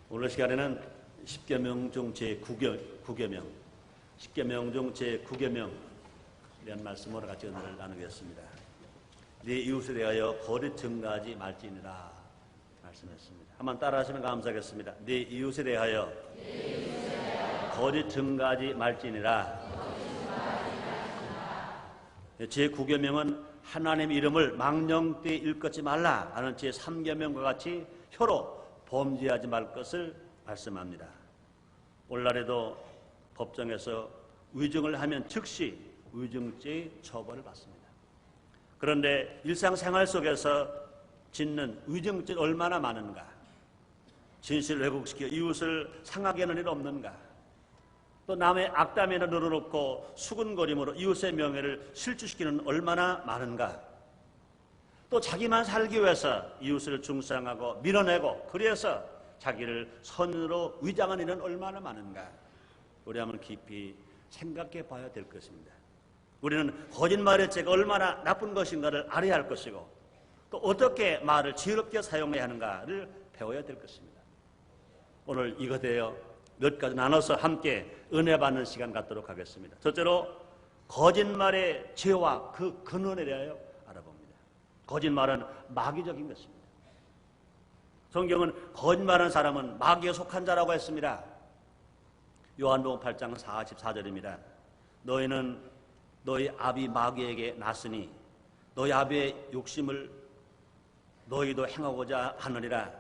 오늘 시간에는 10계명 중 제9계명, 10계명 중 제9계명 이런 말씀으로 같이 은혜를 나누겠습니다. 네 이웃에 대하여 거짓 증거하지 말지니라 말씀했습니다. 한번 따라하시면 감사하겠습니다. 네 이웃에 대하여 거짓 증거하지 말지니라. 제9계명은 하나님 이름을 망령되이 일컫지 말라 하는 제3계명과 같이 혀로 범죄하지 말 것을 말씀합니다. 오늘날에도 법정에서 위증을 하면 즉시 위증죄의 처벌을 받습니다. 그런데 일상생활 속에서 짓는 위증죄는 얼마나 많은가? 진실을 왜곡시켜 이웃을 상하게 하는 일 없는가? 또 남의 악담에는 늘어놓고 수근거림으로 이웃의 명예를 실추시키는 얼마나 많은가? 또 자기만 살기 위해서 이웃을 중상하고 밀어내고 그래서 자기를 선으로 위장하는 일은 얼마나 많은가? 우리 한번 깊이 생각해 봐야 될 것입니다. 우리는 거짓말의 죄가 얼마나 나쁜 것인가를 알아야 할 것이고 또 어떻게 말을 지혜롭게 사용해야 하는가를 배워야 될 것입니다. 오늘 이것에 대해 몇 가지 나눠서 함께 은혜 받는 시간 갖도록 하겠습니다. 첫째로 거짓말의 죄와 그 근원에 대하여 알아봅니다. 거짓말은 마귀적인 것입니다. 성경은 거짓말하는 사람은 마귀에 속한 자라고 했습니다. 요한복음 8장 44절입니다. 너희는 너희 아비 마귀에게 났으니 너희 아비의 욕심을 너희도 행하고자 하느니라.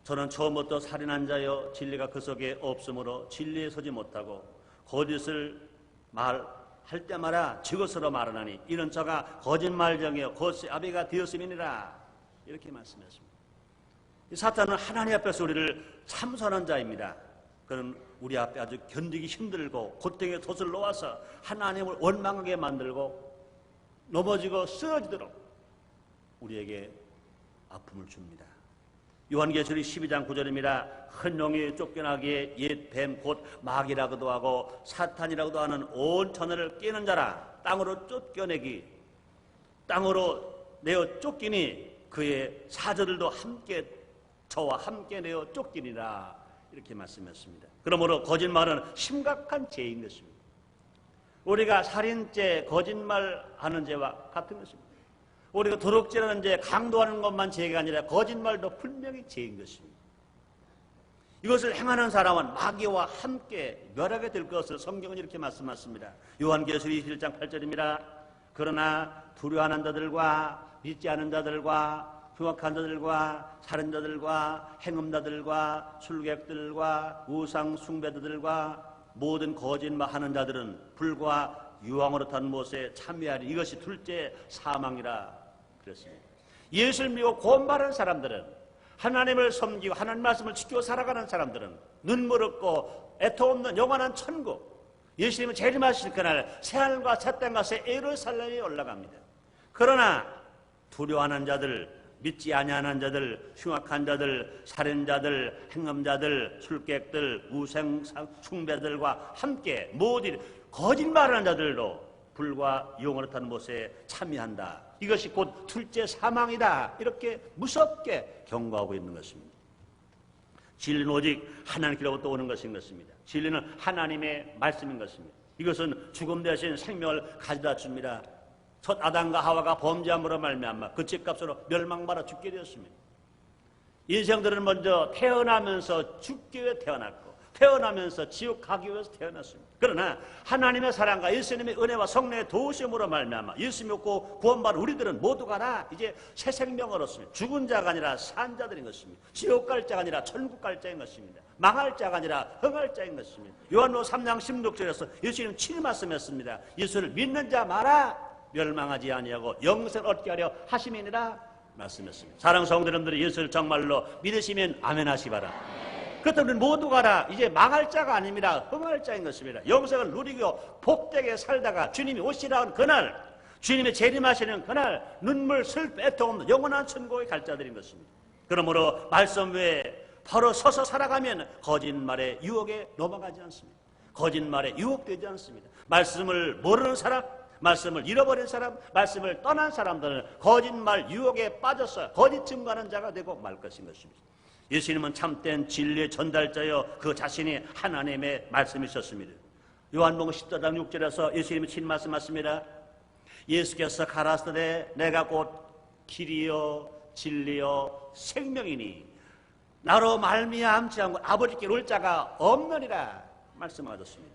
저는 처음부터 살인한 자여 진리가 그 속에 없으므로 진리에 서지 못하고 거짓을 말할 때마다 저것으로 말하나니 이는 저가 거짓말쟁이여 거짓의 아비가 되었음이니라. 이렇게 말씀했습니다. 사탄은 하나님 앞에서 우리를 참선한 자입니다. 그는 우리 앞에 아주 견디기 힘들고 고통의 돛을 놓아서 하나님을 원망하게 만들고 넘어지고 쓰러지도록 우리에게 아픔을 줍니다. 요한계시록 12장 9절입니다. 큰 용이 쫓겨나기에 옛 뱀 곧 마귀라고도 하고 사탄이라고도 하는 온 천하를 깨는 자라. 땅으로 쫓겨내기 땅으로 내어 쫓기니 그의 사저들도 함께 저와 함께 내어 쫓기니라. 이렇게 말씀했습니다. 그러므로 거짓말은 심각한 죄인 것입니다. 우리가 살인죄, 거짓말하는 죄와 같은 것입니다. 우리가 도둑질하는 죄, 강도하는 것만 죄가 아니라 거짓말도 분명히 죄인 것입니다. 이것을 행하는 사람은 마귀와 함께 멸하게 될 것을 성경은 이렇게 말씀하십니다. 요한계시록 21장 8절입니다. 그러나 두려워하는 자들과 믿지 않은 자들과 흉악한 자들과 살인자들과 행음자들과 술객들과 우상 숭배자들과 모든 거짓말하는 자들은 불과 유황으로 탄 못에 참여하리. 이것이 둘째 사망이라 그랬습니다. 예수를 믿고 구원받은 사람들은 하나님을 섬기고 하나님 말씀을 지키고 살아가는 사람들은 눈물 없고 애통 없는 영원한 천국, 예수님은 재림하실 그날 새하늘과 새 땅과 새 예루살렘에 올라갑니다. 그러나 두려워하는 자들, 믿지 아니하는 자들, 흉악한 자들, 살인자들, 행음자들, 술객들, 우상 숭배들과 함께 모든 거짓말하는 자들도 불과 유황으로 탄 못에 참여한다. 이것이 곧 둘째 사망이다. 이렇게 무섭게 경고하고 있는 것입니다. 진리는 오직 하나님께로부터 오는 것인 것입니다. 진리는 하나님의 말씀인 것입니다. 이것은 죽음 대신 생명을 가져다 줍니다. 첫 아담과 하와가 범죄함으로 말미암아 그 죄값으로 멸망받아 죽게 되었습니다. 인생들은 먼저 태어나면서 죽기 위해 태어났고 태어나면서 지옥 가기 위해서 태어났습니다. 그러나 하나님의 사랑과 예수님의 은혜와 성령의 도우심으로 말미암아 예수 믿고 구원받은 우리들은 모두가 다 이제 새 생명을 얻습니다. 죽은 자가 아니라 산 자들인 것입니다. 지옥 갈 자가 아니라 천국 갈 자인 것입니다. 망할 자가 아니라 흥할 자인 것입니다. 요한복음 3장 16절에서 예수님 친히 말씀했습니다. 예수를 믿는 자 마라. 멸망하지 아니하고 영생을 얻게 하려 하심이니라 말씀했습니다. 사랑하는 성도님들이 예수를 정말로 믿으시면 아멘 하시 바랍니다. 그렇다면 우리 모두가 다 이제 망할 자가 아닙니다. 흥할 자인 것입니다. 영생을 누리고 복되게 살다가 주님이 오시라는 그날, 주님이 재림하시는 그날 눈물 슬픔 애통 없는 영원한 천국에 갈 자들인 것입니다. 그러므로 말씀 외에 바로 서서 살아가면 거짓말의 유혹에 넘어가지 않습니다. 거짓말에 유혹되지 않습니다. 말씀을 모르는 사람, 말씀을 잃어버린 사람, 말씀을 떠난 사람들은 거짓말 유혹에 빠져서 거짓 증거하는 자가 되고 말 것인 것입니다. 예수님은 참된 진리의 전달자여 그 자신이 하나님의 말씀이셨습니다. 요한복음 14장 6절에서 예수님이 친 말씀하십니다. 예수께서 가라사대 내가 곧 길이요 진리요 생명이니 나로 말미암지 않고 아버지께 올 자가 없느니라 말씀하셨습니다.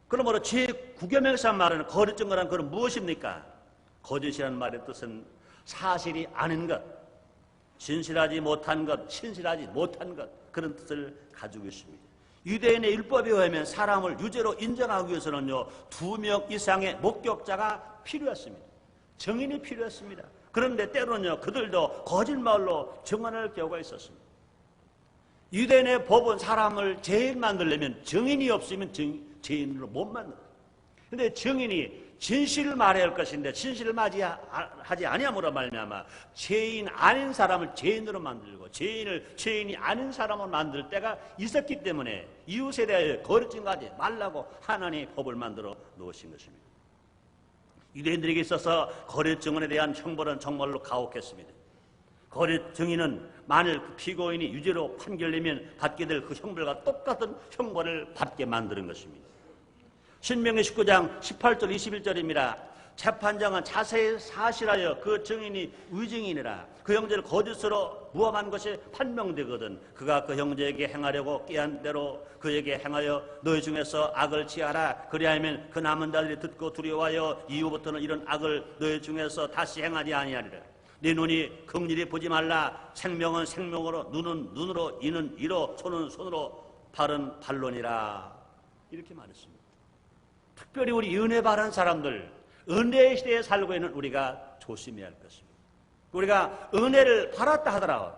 그러므로 제9계명에서 말하는 거짓 증거란 그건 무엇입니까? 거짓이라는 말의 뜻은 사실이 아닌 것, 진실하지 못한 것, 신실하지 못한 것, 그런 뜻을 가지고 있습니다. 유대인의 율법에 의하면 사람을 유죄로 인정하기 위해서는요 2명 이상의 목격자가 필요했습니다. 증인이 필요했습니다. 그런데 때로는요 그들도 거짓말로 증언할 경우가 있었습니다. 유대인의 법은 사람을 죄인 만들려면 증인이 없으면 죄인으로 못 만들어요. 그런데 증인이 진실을 말해야 할 것인데 진실을 하지 아니함으로 말미암아 죄인 아닌 사람을 죄인으로 만들고 죄인이 아닌 사람으로 만들 때가 있었기 때문에 이웃에 대하여 거짓 증거하지 말라고 하나님의 법을 만들어 놓으신 것입니다. 유대인들에게 있어서 거짓 증언에 대한 형벌은 정말로 가혹했습니다. 거짓 증인은 만일 그 피고인이 유죄로 판결되면 받게 될 그 형벌과 똑같은 형벌을 받게 만드는 것입니다. 신명기 19장 18절 21절입니다. 재판장은 자세히 사실하여 그 증인이 위증이니라 그 형제를 거짓으로 무함한 것이 판명되거든 그가 그 형제에게 행하려고 꾀한 대로 그에게 행하여 너희 중에서 악을 취하라 그리하면 그 남은 자들이 듣고 두려워하여 이후부터는 이런 악을 너희 중에서 다시 행하지 아니하리라. 네 눈이 긍휼히 보지 말라. 생명은 생명으로 눈은 눈으로 이는 이로 손은 손으로 발은 발론이라 이렇게 말했습니다. 특별히 우리 은혜 바란 사람들 은혜의 시대에 살고 있는 우리가 조심해야 할 것입니다. 우리가 은혜를 받았다 하더라도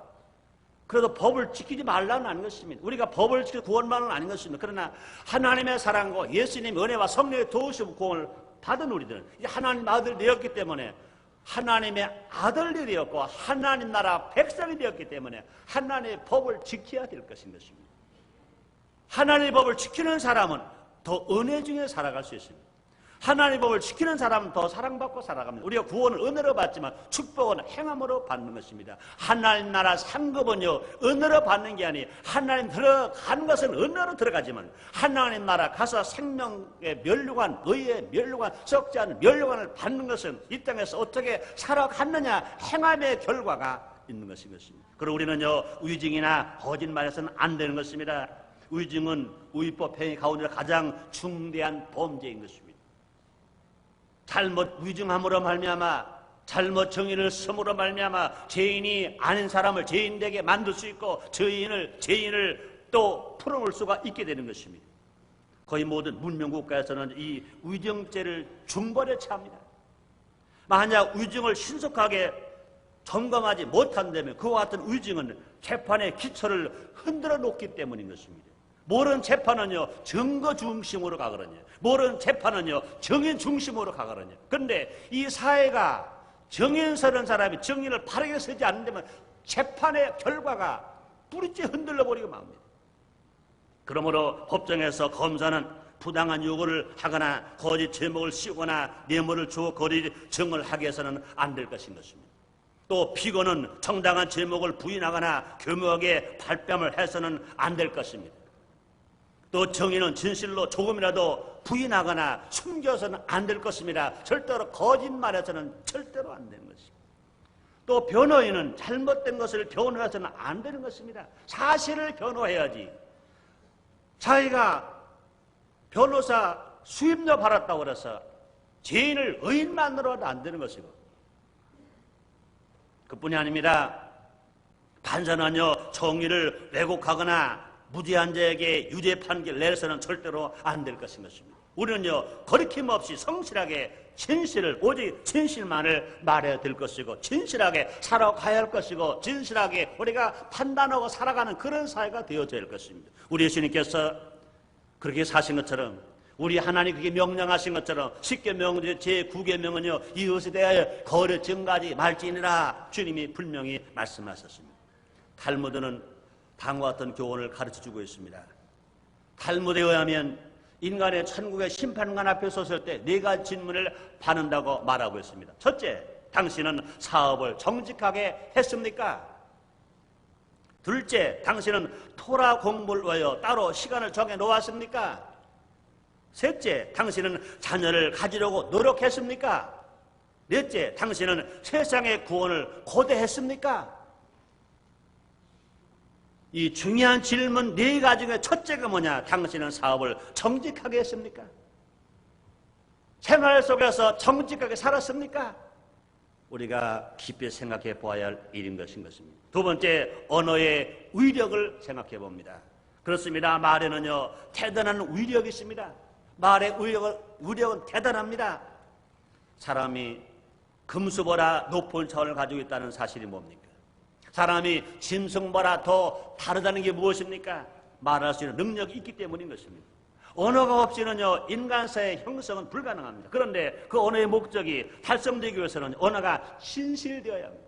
그래도 법을 지키지 말라는 아닌 것입니다. 우리가 법을 지켜 구원만은 아닌 것입니다. 그러나 하나님의 사랑과 예수님의 은혜와 성령의 도우심 구원을 받은 우리들은 이제 하나님 아들이 되었기 때문에 하나님의 아들이 되었고 하나님 나라 백성이 되었기 때문에 하나님의 법을 지켜야 될 것인 것입니다. 하나님의 법을 지키는 사람은 더 은혜 중에 살아갈 수 있습니다. 하나님의 법을 지키는 사람은 더 사랑받고 살아갑니다. 우리가 구원을 은혜로 받지만 축복은 행함으로 받는 것입니다. 하나님 나라 상급은요 은혜로 받는 게 아니에요. 하나님 들어가는 것은 은혜로 들어가지만 하나님 나라 가서 생명의 면류관, 의의 면류관, 썩지 않은 면류관을 받는 것은 이 땅에서 어떻게 살아갔느냐 행함의 결과가 있는 것인 것입니다. 그리고 우리는요 위증이나 거짓말해서는 안 되는 것입니다. 위증은 위법 행위 가운데 가장 중대한 범죄인 것입니다. 잘못 위증함으로 말미암아 잘못 정의를 섬으로 말미암아 죄인이 아닌 사람을 죄인되게 만들 수 있고 죄인을 또 풀어놓을 수가 있게 되는 것입니다. 거의 모든 문명국가에서는 이 위증죄를 중벌에 처합니다. 만약 위증을 신속하게 점검하지 못한다면 그와 같은 위증은 재판의 기초를 흔들어 놓기 때문인 것입니다. 모든 재판은요 증거 중심으로 가거든요. 모든 재판은요 정인 중심으로 가거든요. 그런데 이 사회가 정인 서는 사람이 정인을 바르게 서지 않는다면 재판의 결과가 뿌리째 흔들려 버리고 맙니다. 그러므로 법정에서 검사는 부당한 요구를 하거나 거짓 제목을 씌우거나 뇌물을 주어 거짓 증언을 하게 해서는 안 될 것인 것입니다. 또 피고는 정당한 제목을 부인하거나 교묘하게 발뺌을 해서는 안 될 것입니다. 또 정의는 진실로 조금이라도 부인하거나 숨겨서는 안 될 것입니다. 절대로 거짓말해서는 절대로 안 되는 것입니다. 또 변호인은 잘못된 것을 변호해서는 안 되는 것입니다. 사실을 변호해야지. 자기가 변호사 수임료 받았다고 그래서 죄인을 의인 만들어도 안 되는 것이고 그뿐이 아닙니다. 판사는요 정의를 왜곡하거나 무죄한 자에게 유죄 판결 내서는 절대로 안 될 것인 것입니다. 우리는요 거리낌 없이 성실하게 진실을 오직 진실만을 말해야 될 것이고 진실하게 살아가야 할 것이고 진실하게 우리가 판단하고 살아가는 그런 사회가 되어져야 할 것입니다. 우리 예수님께서 그렇게 사신 것처럼 우리 하나님 그렇게 명령하신 것처럼 10계명 제9계명은요 이웃에 대하여 거짓 증거하지 말지니라 주님이 분명히 말씀하셨습니다. 탈무드는 다음과 같은 교훈을 가르쳐주고 있습니다. 탈무드에 의하면 인간의 천국의 심판관 앞에 섰을 때 4가지 질문을 받는다고 말하고 있습니다. 첫째, 당신은 사업을 정직하게 했습니까? 둘째, 당신은 토라 공부를 위하여 따로 시간을 정해 놓았습니까? 셋째, 당신은 자녀를 가지려고 노력했습니까? 넷째, 당신은 세상의 구원을 고대했습니까? 이 중요한 질문 네 가지 중에 첫째가 뭐냐? 당신은 사업을 정직하게 했습니까? 생활 속에서 정직하게 살았습니까? 우리가 깊이 생각해 보아야 할 일인 것입니다. 두 번째, 언어의 위력을 생각해 봅니다. 그렇습니다. 말에는요, 대단한 위력이 있습니다. 말의 위력은 대단합니다. 사람이 금수보다 높은 차원을 가지고 있다는 사실이 뭡니까? 사람이 짐승보다 더 다르다는 게 무엇입니까? 말할 수 있는 능력이 있기 때문인 것입니다. 언어가 없이는요, 인간사의 형성은 불가능합니다. 그런데 그 언어의 목적이 달성되기 위해서는 언어가 신실되어야 합니다.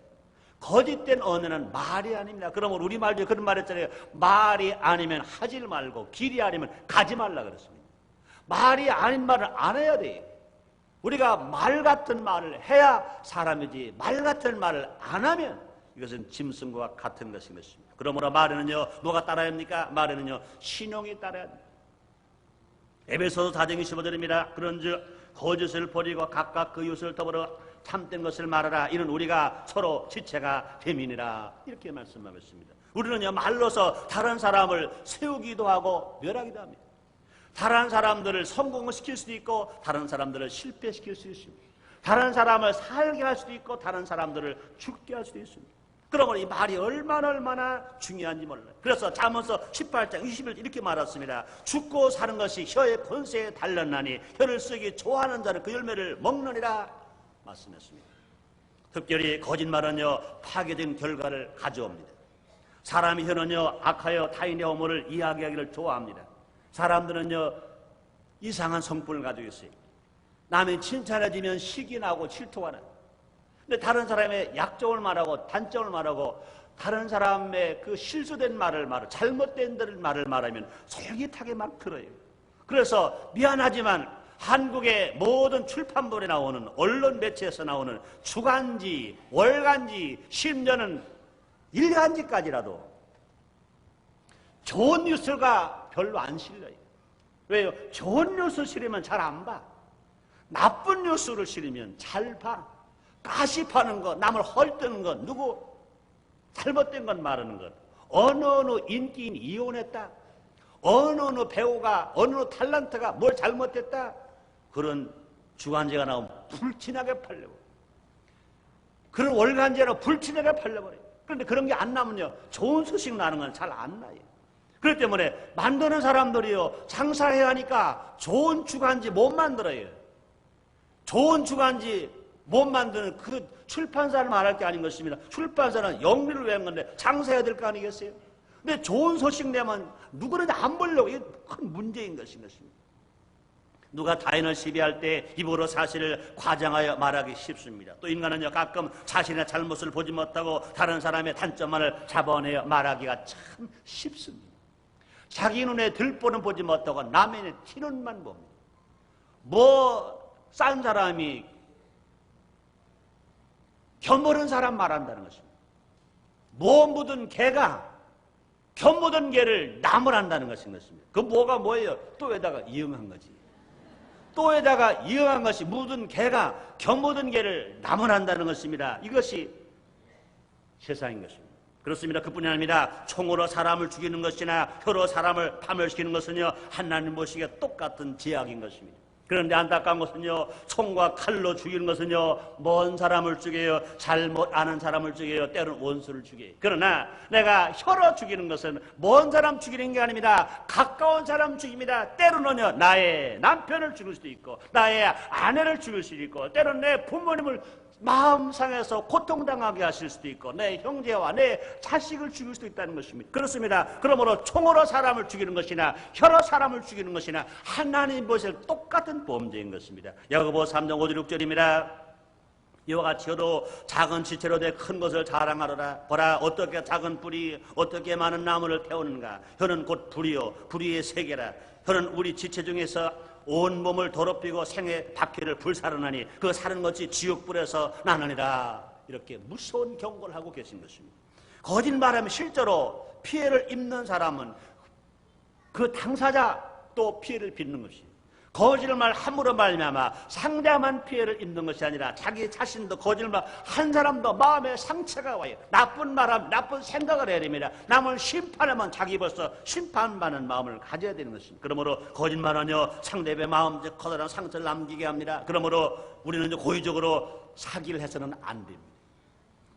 거짓된 언어는 말이 아닙니다. 그러면 우리말도 그런 말 했잖아요. 말이 아니면 하지 말고 길이 아니면 가지 말라 그랬습니다. 말이 아닌 말을 안 해야 돼요. 우리가 말 같은 말을 해야 사람이지 말 같은 말을 안 하면 이것은 짐승과 같은 것인 것입니다. 그러므로 말에는요, 누가 따라야 합니까? 말에는요, 신용이 따라야 합니다. 에베소서 4장 15절입니다. 그런즉 거짓을 버리고 각각 그 이웃을 더불어 참된 것을 말하라. 이는 우리가 서로 지체가 됨이니라. 이렇게 말씀하고 있습니다. 우리는요, 말로서 다른 사람을 세우기도 하고 멸하기도 합니다. 다른 사람들을 성공시킬 수도 있고 다른 사람들을 실패시킬 수도 있습니다. 다른 사람을 살게 할 수도 있고 다른 사람들을 죽게 할 수도 있습니다. 그러므로 이 말이 얼마나 중요한지 몰라요. 그래서 잠언서 18장 20절 이렇게 말했습니다. 죽고 사는 것이 혀의 권세에 달렸나니 혀를 쓰기 좋아하는 자는 그 열매를 먹느니라 말씀했습니다. 특별히 거짓말은요, 파괴된 결과를 가져옵니다. 사람의 혀는요, 악하여 타인의 어머를 이야기하기를 좋아합니다. 사람들은요, 이상한 성품을 가지고 있어요. 남이 칭찬해주면 식이 나고 질투가 나요. 근데 다른 사람의 약점을 말하고 단점을 말하고 다른 사람의 그 실수된 말을 잘못된 말을 말하면 솔깃하게 막 들어요. 그래서 미안하지만 한국의 모든 출판물에 나오는 언론 매체에서 나오는 주간지, 월간지, 심지어는 일간지까지라도 좋은 뉴스가 별로 안 실려요. 왜요? 좋은 뉴스 실으면 잘 안 봐. 나쁜 뉴스를 실으면 잘 봐. 가십하는 것, 남을 헐뜨는 것, 누구 잘못된 것 말하는 것, 어느 인기인 이혼했다, 어느 배우가 어느 탤런트가 뭘 잘못했다, 그런 주간지가 나오면 불티나게 팔려고, 그런 월간지로 불티나게 팔려버려요. 그런데 그런 게 안 나면요, 좋은 소식 나는 건 잘 안 나요. 그렇기 때문에 만드는 사람들이요, 장사해야 하니까 좋은 주간지 못 만들어요. 좋은 주간지 못 만드는 그 출판사를 말할 게 아닌 것입니다. 출판사는 영리를 위한 건데 장사해야 될 거 아니겠어요? 근데 좋은 소식 내면 누구는 안 보려고. 이게 큰 문제인 것입니다. 누가 타인을 시비할 때 입으로 사실을 과장하여 말하기 쉽습니다. 또 인간은요, 가끔 자신의 잘못을 보지 못하고 다른 사람의 단점만을 잡아내어 말하기가 참 쉽습니다. 자기 눈에 들보는 보지 못하고 남의 눈에 티는만 봅니다. 싼 사람이 견모른 사람 말한다는 것입니다. 묻은 개가 견모든 개를 나무란다는 것입니다. 그 뭐예요? 또에다가 이응한 거지. 또에다가 이응한 것이 묻은 개가 견모든 개를 나무란다는 것입니다. 이것이 세상인 것입니다. 그렇습니다. 그뿐이 아닙니다. 총으로 사람을 죽이는 것이나 혀로 사람을 파멸시키는 것은요, 하나님 보시기에 똑같은 죄악인 것입니다. 그런데 안타까운 것은요, 총과 칼로 죽이는 것은요, 먼 사람을 죽여요, 잘못 아는 사람을 죽여요, 때로는 원수를 죽여요. 그러나 내가 혀로 죽이는 것은 먼 사람 죽이는 게 아닙니다. 가까운 사람 죽입니다. 때로는요, 나의 남편을 죽일 수도 있고 나의 아내를 죽일 수도 있고 때로는 내 부모님을 마음 상해서 고통당하게 하실 수도 있고 내 형제와 내 자식을 죽일 수도 있다는 것입니다. 그렇습니다. 그러므로 총으로 사람을 죽이는 것이나 혀로 사람을 죽이는 것이나 하나님 보실 똑같은 범죄인 것입니다. 야고보 3장 5절 6절입니다. 이와 같이 혀도 작은 지체로 돼 큰 것을 자랑하노라. 보라, 어떻게 작은 뿌리 어떻게 많은 나무를 태우는가. 혀는 곧 불이요 불의의 세계라. 혀는 우리 지체 중에서 온 몸을 더럽히고 생의 바퀴를 불사르나니 그 사는 것이 지옥불에서 나느니라. 이렇게 무서운 경고를 하고 계신 것입니다. 거짓말하면 실제로 피해를 입는 사람은 그 당사자 또 피해를 빚는 것이, 거짓말 함으로 말미암아 상대만 피해를 입는 것이 아니라 자기 자신도 거짓말 한 사람도 마음에 상처가 와요. 나쁜 말하면 나쁜 생각을 해야 됩니다. 남을 심판하면 자기 벌써 심판받는 마음을 가져야 되는 것입니다. 그러므로 거짓말은요 상대의 마음에 커다란 상처를 남기게 합니다. 그러므로 우리는 고의적으로 사기를 해서는 안 됩니다.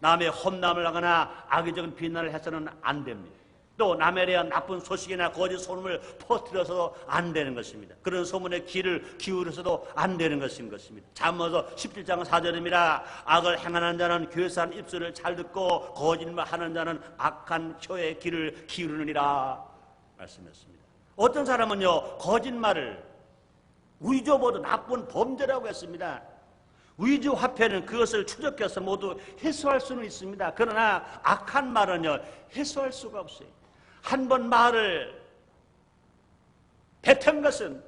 남의 험담을 하거나 악의적인 비난을 해서는 안 됩니다. 또 남에 대한 나쁜 소식이나 거짓 소문을 퍼뜨려서도 안 되는 것입니다. 그런 소문에 귀를 기울여서도 안 되는 것입니다. 잠언서 17장 4절입니다. 악을 행하는 자는 괴수한 입술을 잘 듣고 거짓말하는 자는 악한 혀에 귀를 기울이느니라 말씀했습니다. 어떤 사람은요 거짓말을 위조보다 나쁜 범죄라고 했습니다. 위조 화폐는 그것을 추적해서 모두 해소할 수는 있습니다. 그러나 악한 말은요 해소할 수가 없어요. 한 번 말을 뱉은 것은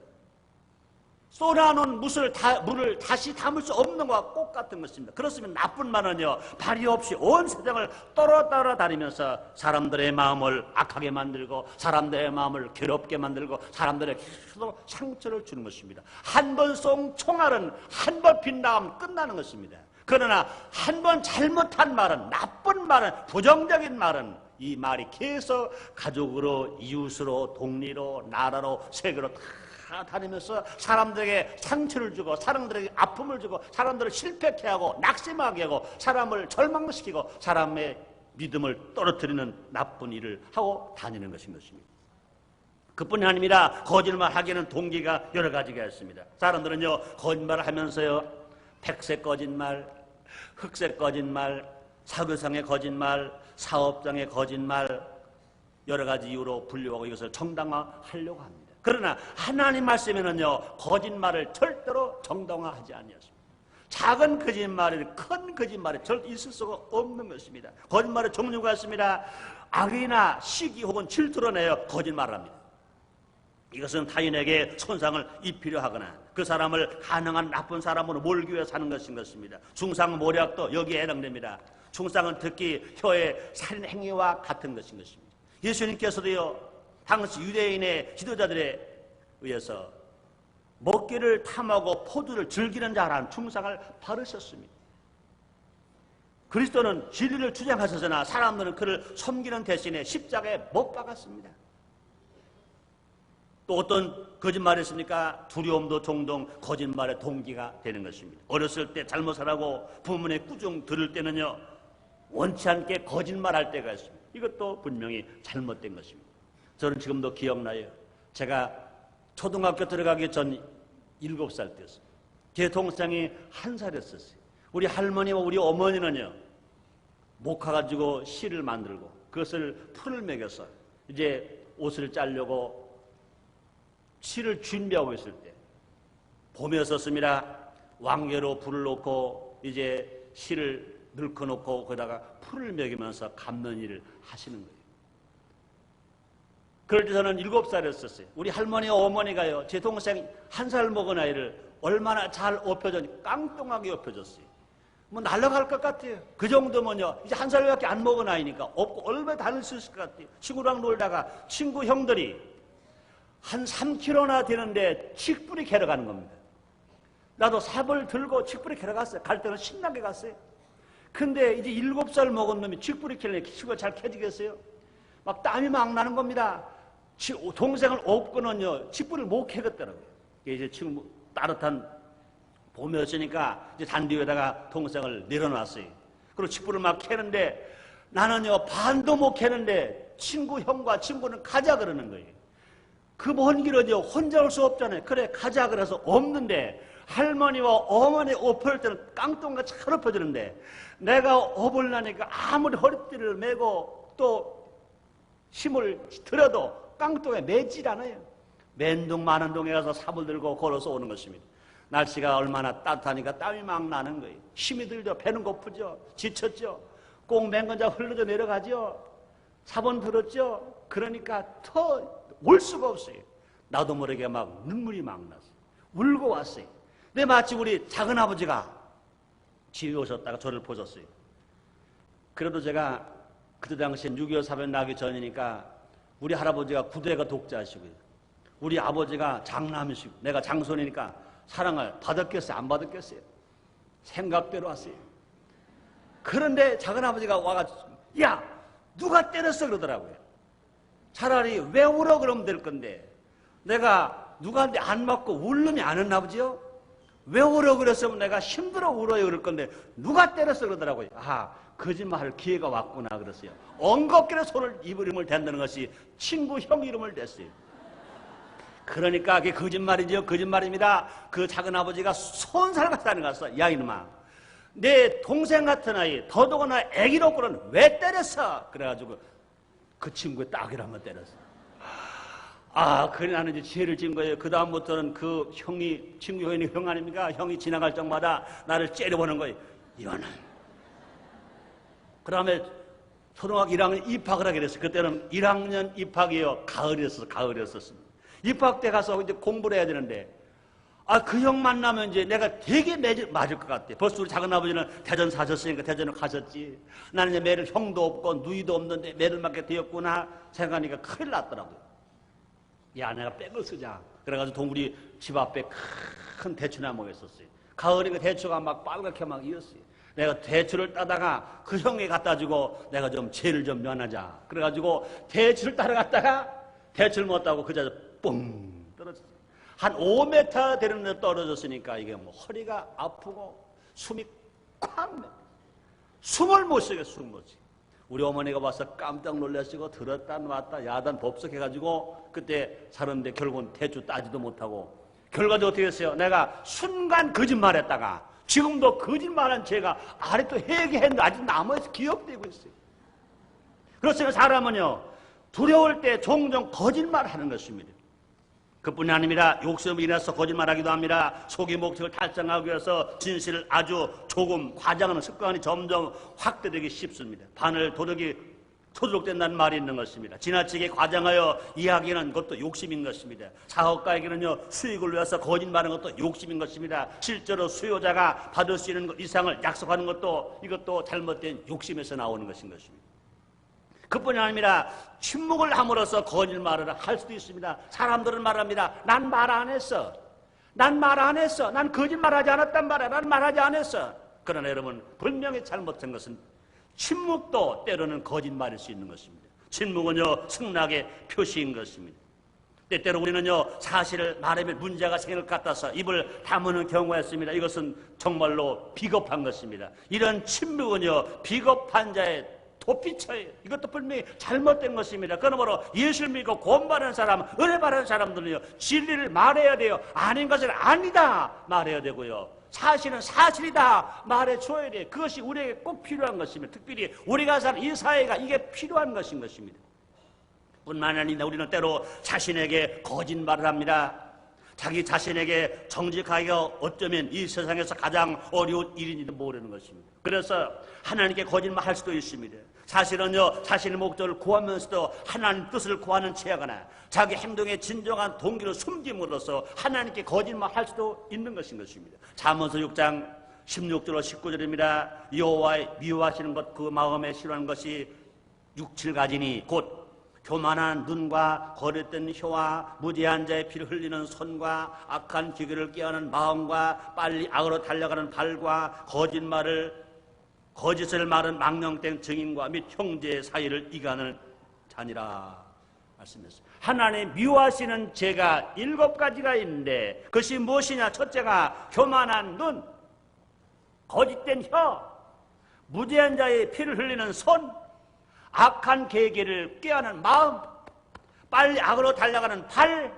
쏟아놓은 물을 다시 담을 수 없는 것과 똑같은 것입니다. 그렇습니다. 나쁜 말은요 발이 없이 온 세상을 따라다니면서 사람들의 마음을 악하게 만들고 사람들의 마음을 괴롭게 만들고 사람들에게 계속 상처를 주는 것입니다. 한 번 쏜 총알은 한 번 빗나가면 끝나는 것입니다. 그러나 한 번 잘못한 말은, 나쁜 말은, 부정적인 말은 이 말이 계속 가족으로, 이웃으로, 동리로, 나라로, 세계로 다 다니면서 사람들에게 상처를 주고 사람들에게 아픔을 주고 사람들을 실패케 하고 낙심하게 하고 사람을 절망시키고 사람의 믿음을 떨어뜨리는 나쁜 일을 하고 다니는 것입니다. 그뿐이 아닙니다. 거짓말 하기에는 동기가 여러 가지가 있습니다. 사람들은요 거짓말을 하면서요 백색 거짓말, 흑색 거짓말, 사교상의 거짓말, 사업장의 거짓말, 여러 가지 이유로 분류하고 이것을 정당화하려고 합니다. 그러나 하나님 말씀에는요 거짓말을 절대로 정당화하지 아니하십니다. 작은 거짓말이 큰 거짓말이 절대 있을 수가 없는 것입니다. 거짓말의 종류가 있습니다. 악의나 시기 혹은 질투로 내어 거짓말을 합니다. 이것은 타인에게 손상을 입히려 하거나 그 사람을 가능한 나쁜 사람으로 몰기 위해 사는 것인 것입니다. 중상모략도 여기에 해당됩니다. 중상은 특히 혀의 살인 행위와 같은 것인 것입니다. 예수님께서도요 당시 유대인의 지도자들에 의해서 먹기를 탐하고 포도를 즐기는 자라는 중상을 바르셨습니다. 그리스도는 진리를 주장하셨으나 사람들은 그를 섬기는 대신에 십자가에 못 박았습니다. 또 어떤 거짓말이 있습니까? 두려움도 종종 거짓말의 동기가 되는 것입니다. 어렸을 때 잘못을 하고 부모의 꾸중 들을 때는요 원치 않게 거짓말할 때가 있습니다. 이것도 분명히 잘못된 것입니다. 저는 지금도 기억나요. 제가 초등학교 들어가기 전 7살 때였어요. 제 동생이 1살이었어요. 우리 할머니와 우리 어머니는요 목화 가지고 실을 만들고 그것을 풀을 먹여서 이제 옷을 짜려고 실을 준비하고 있을 때 봄이었습니다. 왕개로 불을 놓고 이제 실을 넣고 놓고 거기다가 풀을 먹이면서 감는 일을 하시는 거예요. 그럴 때 저는 7살이었어요. 우리 할머니와 어머니가요 제 동생 1살 먹은 아이를 얼마나 잘 업혀줬는지 깡뚱하게 업혀줬어요. 뭐 날아갈 것 같아요. 그 정도면요 이제 1살밖에 안 먹은 아이니까 없고 얼마나 다닐 수 있을 것 같아요. 친구랑 놀다가 친구 형들이 한 3km나 되는데 칡뿌리 캐러 가는 겁니다. 나도 삽을 들고 칡뿌리 캐러 갔어요. 갈 때는 신나게 갔어요. 근데 이제 7살 먹은 놈이 칡뿌리 캐려니까 칡을 잘 캐지겠어요? 막 땀이 막 나는 겁니다. 동생을 업고는요 칡뿌리를 못 캐겠더라고요. 이제 지금 따뜻한 봄이었으니까 이제 단디 위에다가 동생을 내려놨어요. 그리고 칡뿌리를 막 캐는데 나는요 반도 못 캐는데 친구 형과 친구는 가자 그러는 거예요. 그 먼 길은요 혼자 올 수 없잖아요. 그래 가자 그래서 없는데 할머니와 어머니 업을 때는 깡통같이 헐엎어지는데 내가 업을 나니까 아무리 허리띠를 메고 또 힘을 들어도 깡통에 매질 않아요. 맨동 많은 동에 가서 삽을 들고 걸어서 오는 것입니다. 날씨가 얼마나 따뜻하니까 땀이 막 나는 거예요. 힘이 들죠. 배는 고프죠. 지쳤죠. 꼭 맹건자 흘러져 내려가죠. 삽은 들었죠. 그러니까 더 올 수가 없어요. 나도 모르게 막 눈물이 막 났어요. 울고 왔어요. 근데 마치 우리 작은아버지가 집에 오셨다가 저를 보셨어요. 그래도 제가 그때 당시엔 6.25 사변 나기 전이니까 우리 할아버지가 구대가 독자시고요. 우리 아버지가 장남이시고 내가 장손이니까 사랑을 받았겠어요? 안 받았겠어요? 생각대로 왔어요. 그런데 작은아버지가 와가지고 야 누가 때렸어 그러더라고요. 차라리 왜 울어 그러면 될 건데 내가 누구한테 안 맞고 울름이 안 했나 보지요? 왜 울어 그랬으면 내가 힘들어 울어요 그럴 건데 누가 때렸어 그러더라고요. 아 거짓말할 기회가 왔구나 그랬어요. 엉겁게 손을 이름을 댄다는 것이 친구 형 이름을 댔어요. 그러니까 그게 거짓말이죠. 거짓말입니다. 그 작은아버지가 손살 같이 하는 거였어. 야 이놈아 내 동생 같은 아이 더더구나 애기 놓고는 왜 때렸어? 그래가지고 그 친구의 따귀를 한번 때렸어. 그래 나는 이제 지혜를 진 거예요. 그 다음부터는 그 형이 친구 형이 형 아닙니까? 형이 지나갈 적마다 나를 째려보는 거예요. 이거는. 그 다음에 초등학교 1학년 입학을 하게 됐어요. 그때는 1학년 입학이요. 가을이었었습니다. 입학 때 가서 이제 공부를 해야 되는데 그 형 만나면 이제 내가 되게 맞을 것 같아. 벌써 우리 작은아버지는 대전 사셨으니까 대전을 가셨지. 나는 이제 매를 형도 없고 누이도 없는데 매를 맞게 되었구나 생각하니까 큰일 났더라고요. 야 내가 백을 쓰자. 그래가지고 동굴이 집 앞에 큰 대추나무가 있었어요. 가을이니까 대추가 막 빨갛게 막 이었어요. 내가 대추를 따다가 그 형에 갖다 주고 내가 좀 죄를 좀 면하자. 그래가지고 대추를 따라갔다가 대추를 못 따고 그 자리에 뻥 떨어졌어요. 한 5m 되는 데 떨어졌으니까 이게 뭐 허리가 아프고 숨이 콱 매. 숨을 못 쉬게 숨을 못 쉬게. 우리 어머니가 와서 깜짝 놀라시고 들었다 놨다 야단 법석해가지고 그때 살았는데 결국은 대추 따지도 못하고 결과도 어떻게 했어요? 내가 순간 거짓말했다가 지금도 거짓말한 죄가 아직도 회개했는데 아직 남아있어 기억되고 있어요. 그렇지만 사람은요 두려울 때 종종 거짓말하는 것입니다. 그뿐이 아닙니다. 욕심이 일어나서 거짓말하기도 합니다. 속이 목적을 달성하기 위해서 진실을 아주 조금 과장하는 습관이 점점 확대되기 쉽습니다. 바늘 도둑이 토둑된다는 말이 있는 것입니다. 지나치게 과장하여 이야기하는 것도 욕심인 것입니다. 사업가에게는요 수익을 위해서 거짓말하는 것도 욕심인 것입니다. 실제로 수요자가 받을 수 있는 것 이상을 약속하는 것도 이것도 잘못된 욕심에서 나오는 것인 것입니다. 그뿐이 아니라 침묵을 함으로써 거짓말을 할 수도 있습니다. 사람들은 말합니다. 난 말 안 했어. 난 말 안 했어. 난 거짓말하지 않았단 말이야. 난 말하지 않았어. 그러나 여러분 분명히 잘못된 것은 침묵도 때로는 거짓말일 수 있는 것입니다. 침묵은요 승낙의 표시인 것입니다. 때때로 우리는요 사실을 말하면 문제가 생길 것 같아서 입을 다무는 경우가 있습니다. 이것은 정말로 비겁한 것입니다. 이런 침묵은요 비겁한 자의 도피처예요. 이것도 분명히 잘못된 것입니다. 그러므로 예수를 믿고 구원받은 사람, 은혜 받은 사람들은요 진리를 말해야 돼요. 아닌 것은 아니다 말해야 되고요. 사실은 사실이다 말해줘야 돼요. 그것이 우리에게 꼭 필요한 것입니다. 특별히 우리가 사는 이 사회가 이게 필요한 것인 것입니다. 뿐만 아니라 우리는 때로 자신에게 거짓말을 합니다. 자기 자신에게 정직하게 어쩌면 이 세상에서 가장 어려운 일인지도 모르는 것입니다. 그래서 하나님께 거짓말할 수도 있습니다. 사실은요 자신의 목적을 구하면서도 하나님 뜻을 구하는 체하거나 자기 행동의 진정한 동기를 숨김으로써 하나님께 거짓말할 수도 있는 것인 것입니다. 잠언서 6장 16절로 19절입니다. 여호와의 미워하시는 것 그 마음에 싫어하는 것이 6, 7가지니 곧 교만한 눈과 거짓된 혀와 무지한 자의 피를 흘리는 손과 악한 기교를 꾀하는 마음과 빨리 악으로 달려가는 발과 거짓을 말하는 망령된 증인과 및 형제의 사이를 이간을 자니라 말씀했습니다. 하나님 미워하시는 죄가 7가지가 있는데 그것이 무엇이냐? 첫째가 교만한 눈, 거짓된 혀, 무지한 자의 피를 흘리는 손, 악한 계기를 꾀하는 마음, 빨리 악으로 달려가는 발,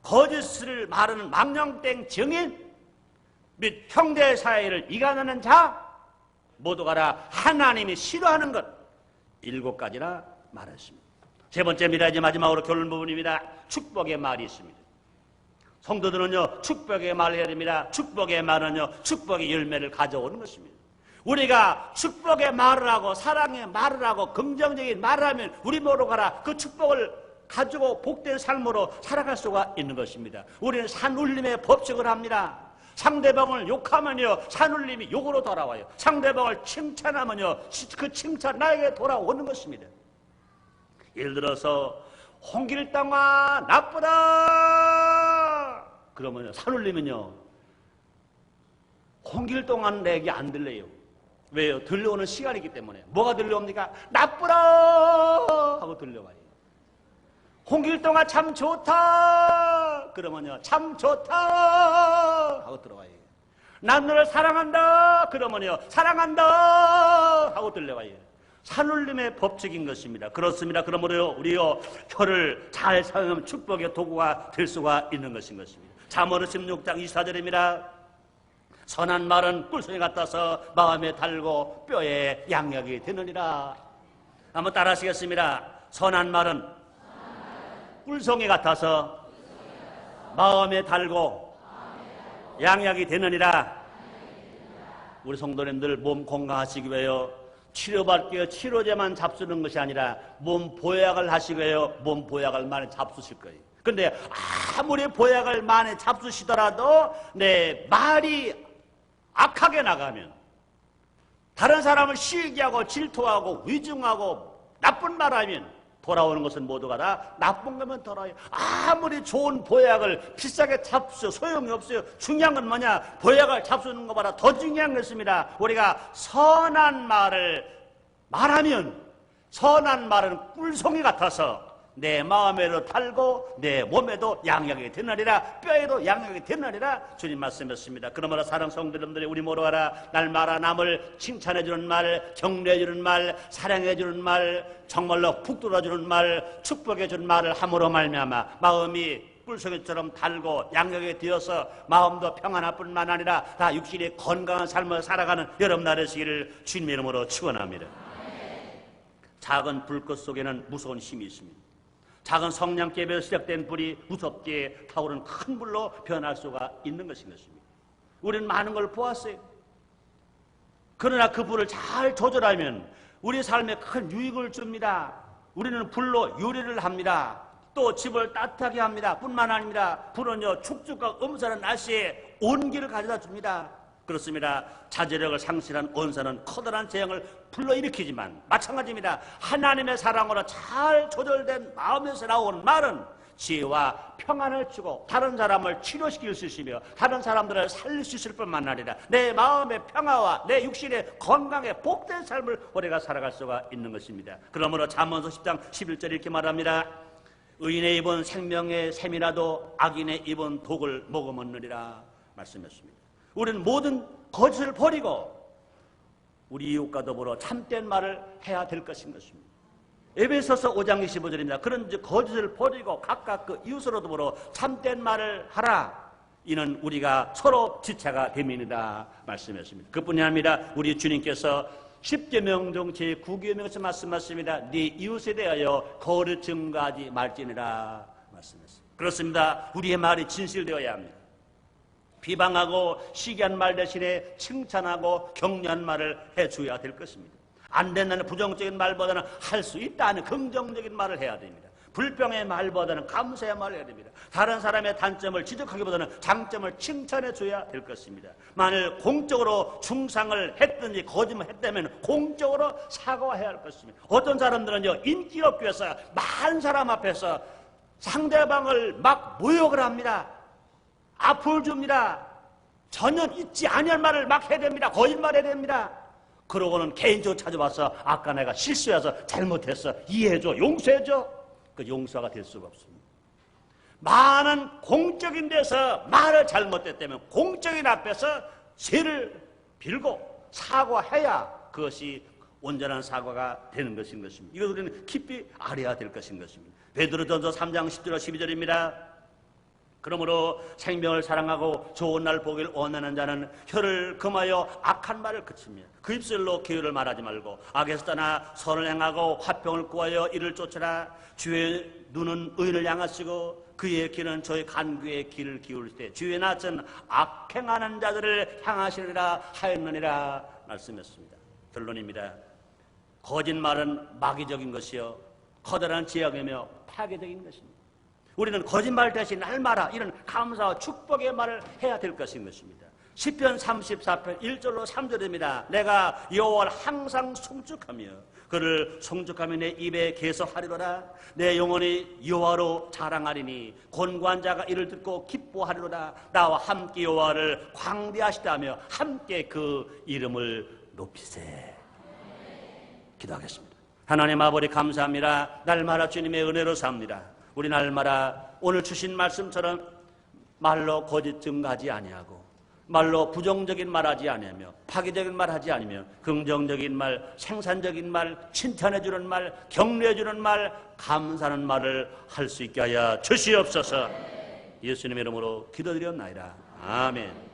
거짓을 말하는 망령된 증인 및 형제 사이를 이간하는 자 모두가 다 하나님이 싫어하는 것 7가지나 말했습니다. 세 번째입니다. 이제 마지막으로 결론 부분입니다. 축복의 말이 있습니다. 성도들은요 축복의 말을 해야 됩니다. 축복의 말은요 축복의 열매를 가져오는 것입니다. 우리가 축복의 말을 하고 사랑의 말을 하고 긍정적인 말을 하면 우리 모두가 그 축복을 가지고 복된 삶으로 살아갈 수가 있는 것입니다. 우리는 산울림의 법칙을 합니다. 상대방을 욕하면요 산울림이 욕으로 돌아와요. 상대방을 칭찬하면요 그 칭찬 나에게 돌아오는 것입니다. 예를 들어서 홍길동아 나쁘다 그러면 산울림은요 홍길동은 내게 안 들려요. 왜요? 들려오는 시간이기 때문에. 뭐가 들려옵니까? 나쁘다 하고 들려와요. 홍길동아 참 좋다 그러면요 참 좋다 하고 들어와요. 난 너를 사랑한다 그러면요 사랑한다 하고 들려와요. 산울림의 법칙인 것입니다. 그렇습니다. 그러므로 우리요 혀를 잘 사용하면 축복의 도구가 될 수가 있는 것인 것입니다. 잠언 16장 24절입니다. 선한 말은 꿀송이 같아서 마음에 달고 뼈에 양약이 되느니라. 한번 따라 하시겠습니다. 선한 말은 꿀송이 같아서 마음에 달고 양약이 되느니라. 우리 성도님들 몸 건강하시기 위하여 치료받기 치료제만 잡수는 것이 아니라 몸 보약을 하시기 위하여 몸 보약을 많이 잡수실 거예요. 근데 아무리 보약을 많이 잡수시더라도 내 말이 악하게 나가면 다른 사람을 시기하고 질투하고 위증하고 나쁜 말하면 돌아오는 것은 모두가 다 나쁜 거면 돌아와요. 아무리 좋은 보약을 비싸게 잡수 소용이 없어요. 중요한 건 뭐냐? 보약을 잡수는 것보다 더 중요한 것입니다. 우리가 선한 말을 말하면 선한 말은 꿀송이 같아서 내 마음에도 달고 내 몸에도 양약이 되느니라. 뼈에도 양약이 되느니라. 주님 말씀했습니다. 그러므로 사랑 성도님들이 우리 모두 알아 날마다 남을 칭찬해주는 말, 격려해주는 말, 사랑해주는 말, 정말로 푹 뚫어주는 말, 축복해주는 말을 함으로 말미암아 마음이 꿀송이처럼 달고 양약이 되어서 마음도 평안할 뿐만 아니라 다 육신이 건강한 삶을 살아가는 여러분 되시기를 주님 이름으로 축원합니다. 작은 불꽃 속에는 무서운 힘이 있습니다. 작은 성냥개비에서 시작된 불이 무섭게 타오르는 큰 불로 변할 수가 있는 것인 것입니다. 우리는 많은 걸 보았어요. 그러나 그 불을 잘 조절하면 우리 삶에 큰 유익을 줍니다. 우리는 불로 요리를 합니다. 또 집을 따뜻하게 합니다. 뿐만 아닙니다. 불은요 축축과 음산한 날씨에 온기를 가져다 줍니다. 그렇습니다. 자제력을 상실한 언사는 커다란 재앙을 불러일으키지만 마찬가지입니다. 하나님의 사랑으로 잘 조절된 마음에서 나오는 말은 지혜와 평안을 주고 다른 사람을 치료시킬 수 있으며 다른 사람들을 살릴 수 있을 뿐만 아니라 내 마음의 평화와 내 육신의 건강에 복된 삶을 우리가 살아갈 수가 있는 것입니다. 그러므로 잠언서 10장 11절 이렇게 말합니다. 의인의 입은 생명의 샘이라도 악인의 입은 독을 머금었느니라 말씀했습니다. 우리는 모든 거짓을 버리고 우리 이웃과 더불어 참된 말을 해야 될 것인 것입니다. 에베소서 5장 25절입니다. 그런즉 거짓을 버리고 각각 그 이웃으로 더불어 참된 말을 하라. 이는 우리가 서로 지체가 됨이니라 말씀했습니다. 그뿐이 아니라 우리 주님께서 10계명 중 제9계명에서 말씀하십니다. 네 이웃에 대하여 거짓 증거하지 말지니라 말씀했습니다. 그렇습니다. 우리의 말이 진실되어야 합니다. 비방하고 시기한 말 대신에 칭찬하고 격려한 말을 해줘야 될 것입니다. 안 된다는 부정적인 말보다는 할 수 있다는 긍정적인 말을 해야 됩니다. 불평의 말보다는 감사의 말을 해야 됩니다. 다른 사람의 단점을 지적하기보다는 장점을 칭찬해줘야 될 것입니다. 만일 공적으로 중상을 했든지 거짓말 했다면 공적으로 사과해야 할 것입니다. 어떤 사람들은요 인기 얻기 위해서 많은 사람 앞에서 상대방을 막 모욕을 합니다. 앞을 줍니다. 전혀 있지 아니할 말을 막 해야 됩니다. 거짓말 해야 됩니다. 그러고는 개인적으로 찾아와서 아까 내가 실수해서 잘못했어 이해해줘 용서해줘. 그 용서가 될 수가 없습니다. 많은 공적인 데서 말을 잘못했다면 공적인 앞에서 죄를 빌고 사과해야 그것이 온전한 사과가 되는 것인 것입니다. 이것을 우리는 깊이 알아야 될 것인 것입니다. 베드로전서 3장 10절 12절입니다. 그러므로 생명을 사랑하고 좋은 날 보길 원하는 자는 혀를 금하여 악한 말을 그치며 그 입술로 기회를 말하지 말고 악에서 떠나 선을 행하고 화평을 구하여 이를 쫓으라. 주의 눈은 의인을 향하시고 그의 길은 저희 간구의 길을 기울일 때 주의 낯은 악행하는 자들을 향하시리라 하였느니라 말씀했습니다. 결론입니다. 거짓말은 마귀적인 것이요 커다란 죄악이며 파괴적인 것입니다. 우리는 거짓말 대신 날마다 이런 감사와 축복의 말을 해야 될 것인 것입니다. 시편 34편 1절로 3절입니다. 내가 여호와를 항상 송축하며 그를 송축하며 내 입에 계속하리로다. 내 영혼이 여호와로 자랑하리니 곤고한 자가 이를 듣고 기뻐하리로다. 나와 함께 여호와를 광대하시다며 함께 그 이름을 높이세. 기도하겠습니다. 하나님 아버지 감사합니다. 날마다 주님의 은혜로 삽니다. 우리 날마다 오늘 주신 말씀처럼 말로 거짓 증가하지 아니하고 말로 부정적인 말하지 아니하며 파괴적인 말하지 않으며 긍정적인 말, 생산적인 말, 칭찬해주는 말, 격려해주는 말, 감사하는 말을 할 수 있게 하여 주시옵소서. 예수님의 이름으로 기도드렸나이다. 아멘.